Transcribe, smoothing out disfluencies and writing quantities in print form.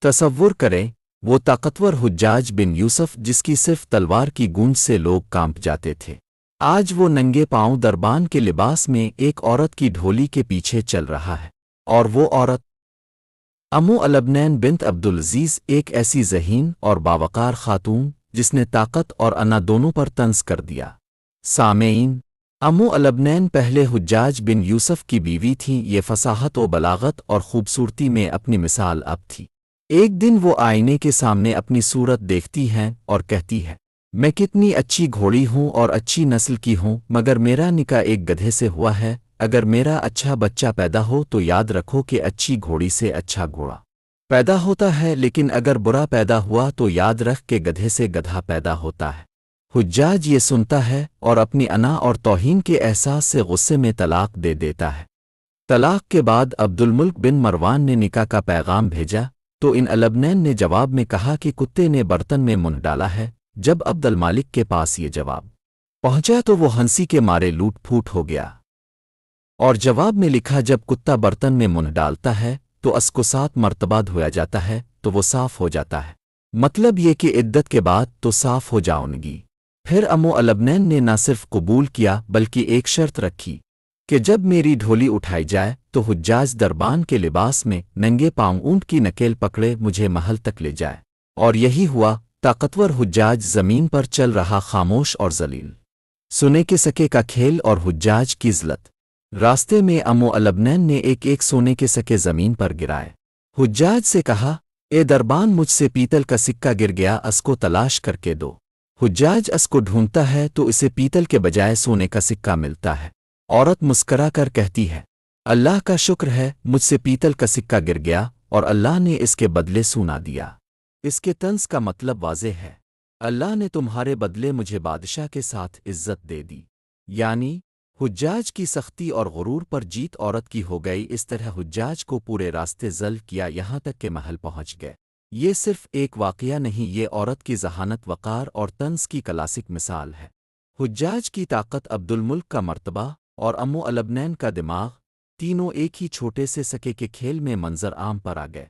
تصور کریں وہ طاقتور حجاج بن یوسف جس کی صرف تلوار کی گونج سے لوگ کانپ جاتے تھے، آج وہ ننگے پاؤں دربان کے لباس میں ایک عورت کی ڈھولی کے پیچھے چل رہا ہے، اور وہ عورت امو البنین بنت عبدالعزیز، ایک ایسی ذہین اور باوقار خاتون جس نے طاقت اور انا دونوں پر طنز کر دیا۔ سامعین، امو البنین پہلے حجاج بن یوسف کی بیوی تھیں، یہ فصاحت و بلاغت اور خوبصورتی میں اپنی مثال اب تھی۔ ایک دن وہ آئینے کے سامنے اپنی صورت دیکھتی ہیں اور کہتی ہے، میں کتنی اچھی گھوڑی ہوں اور اچھی نسل کی ہوں، مگر میرا نکاح ایک گدھے سے ہوا ہے۔ اگر میرا اچھا بچہ پیدا ہو تو یاد رکھو کہ اچھی گھوڑی سے اچھا گھوڑا پیدا ہوتا ہے، لیکن اگر برا پیدا ہوا تو یاد رکھ کے گدھے سے گدھا پیدا ہوتا ہے۔ حجاج یہ سنتا ہے اور اپنی انا اور توہین کے احساس سے غصے میں طلاق دے دیتا ہے۔ طلاق کے بعد عبد الملک بن مروان نے نکاح کا پیغام بھیجا تو ان البنین نے جواب میں کہا کہ کتے نے برتن میں منہ ڈالا ہے۔ جب عبد المالک کے پاس یہ جواب پہنچا تو وہ ہنسی کے مارے لوٹ پھوٹ ہو گیا، اور جواب میں لکھا، جب کتا برتن میں منہ ڈالتا ہے تو اس کو 7 مرتبہ دھویا جاتا ہے تو وہ صاف ہو جاتا ہے، مطلب یہ کہ عدت کے بعد تو صاف ہو جاؤں گی۔ پھر امو البنین نے نہ صرف قبول کیا بلکہ ایک شرط رکھی کہ جب میری ڈھولی اٹھائی جائے تو حجاج دربان کے لباس میں ننگے پاؤں اونٹ کی نکیل پکڑے مجھے محل تک لے جائے، اور یہی ہوا۔ طاقتور حجاج زمین پر چل رہا، خاموش اور ذلیل، سونے کے سکے کا کھیل اور حجاج کی ذلت۔ راستے میں امو البنین نے ایک ایک سونے کے سکے زمین پر گرائے۔ حجاج سے کہا، اے دربان، مجھ سے پیتل کا سکہ گر گیا، اس کو تلاش کر کے دو۔ حجاج اس کو ڈھونڈتا ہے تو اسے پیتل کے بجائے سونے کا سکہ ملتا ہے۔ عورت مسکرا کر کہتی ہے، اللہ کا شکر ہے، مجھ سے پیتل کا سکہ گر گیا اور اللہ نے اس کے بدلے سونا دیا۔ اس کے طنز کا مطلب واضح ہے، اللہ نے تمہارے بدلے مجھے بادشاہ کے ساتھ عزت دے دی، یعنی حجاج کی سختی اور غرور پر جیت عورت کی ہو گئی۔ اس طرح حجاج کو پورے راستے ذل کیا یہاں تک کہ محل پہنچ گئے۔ یہ صرف ایک واقعہ نہیں، یہ عورت کی ذہانت، وقار اور طنز کی کلاسک مثال ہے۔ حجاج کی طاقت، عبد الملک کا مرتبہ اور امو البنین کا دماغ، تینوں ایک ہی چھوٹے سے سکے کے کھیل میں منظر عام پر آ گئے۔